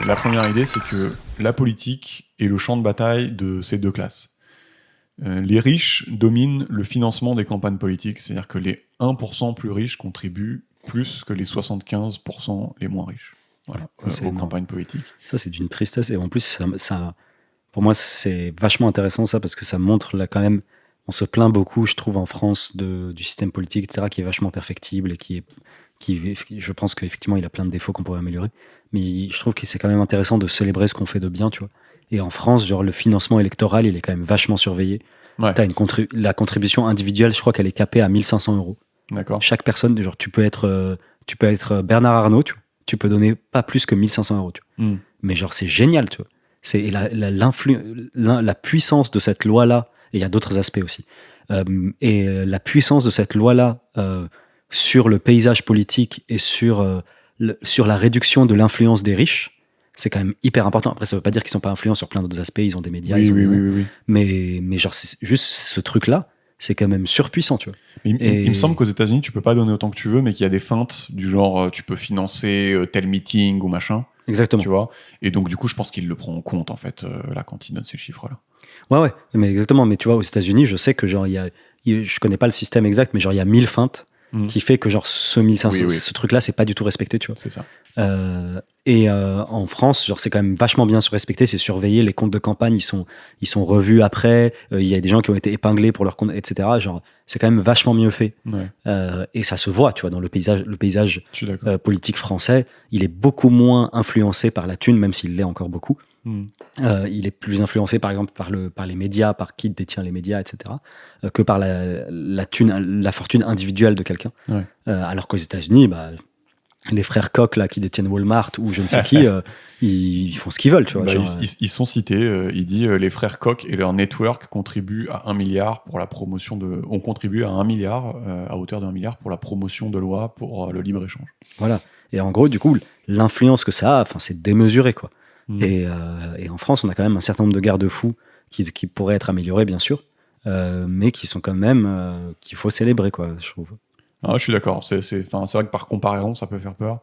La première idée, c'est que la politique est le champ de bataille de ces deux classes. Les riches dominent le financement des campagnes politiques, c'est-à-dire que les 1% plus riches contribuent plus que les 75% les moins riches, voilà, C'est aux énorme. campagnes politiques. Ça, c'est d'une tristesse. Et en plus, pour moi, c'est vachement intéressant ça, parce que ça montre là quand même, on se plaint beaucoup, je trouve, en France du système politique, etc., qui est vachement perfectible et je pense qu'effectivement, il a plein de défauts qu'on pourrait améliorer. Mais je trouve que c'est quand même intéressant de célébrer ce qu'on fait de bien, tu vois. Et en France, genre, le financement électoral, il est quand même vachement surveillé. Ouais, La contribution individuelle, je crois qu'elle est capée à 1500 euros. d'accord. Chaque personne, genre, tu peux être Bernard Arnault, tu peux donner pas plus que 1500 euros, tu vois. Hmm. Mais genre, c'est génial, tu vois. C'est la puissance de cette loi-là, et il y a d'autres aspects aussi, la puissance de cette loi-là sur le paysage politique et sur la réduction de l'influence des riches, c'est quand même hyper important. Après, ça veut pas dire qu'ils sont pas influents sur plein d'autres aspects, ils ont des médias, Oui, ils ont oui, des oui, noms. oui, oui. Mais genre, c'est juste ce truc-là, c'est quand même surpuissant, tu vois. Mais il me semble qu'aux États-Unis, tu peux pas donner autant que tu veux, mais qu'il y a des feintes du genre tu peux financer tel meeting ou machin. Exactement. Tu vois. Et donc, du coup, je pense qu'il le prend en compte, en fait, là, quand il donne ces chiffres-là. Ouais, mais exactement. Mais tu vois, aux États-Unis, je sais que genre, je connais pas le système exact, mais genre, il y a 1000 feintes qui fait que genre, ce 1500, Oui. ce truc-là, c'est pas du tout respecté, tu vois. C'est ça. En France, genre, c'est quand même vachement bien respecté, c'est surveillé. Les comptes de campagne, ils sont revus après. Il y a des gens qui ont été épinglés pour leurs comptes, etc. Genre, c'est quand même vachement mieux fait. Ouais, Et ça se voit, tu vois, dans le paysage je suis d'accord. politique français. Il est beaucoup moins influencé par la thune, même s'il l'est encore beaucoup. Hmm. Il est plus influencé, par exemple, par les médias, par qui détient les médias, etc., que par la fortune individuelle de quelqu'un. Ouais. Alors qu'aux États-Unis, bah, les frères Koch là, qui détiennent Walmart ou je ne sais qui, ils font ce qu'ils veulent. Tu vois, Bah, genre, ils sont cités. Il dit les frères Koch et leur network contribuent à 1 milliard pour la promotion de. On contribue à 1 milliard, à hauteur de 1 milliard pour la promotion de lois pour le libre-échange. voilà. Et en gros, du coup, l'influence que ça a, c'est démesuré, quoi. Hmm. Et en France, on a quand même un certain nombre de garde-fous qui pourraient être améliorés, bien sûr, mais qui sont quand même qu'il faut célébrer, quoi, je trouve. Ah, je suis d'accord. C'est vrai que par comparaison, ça peut faire peur.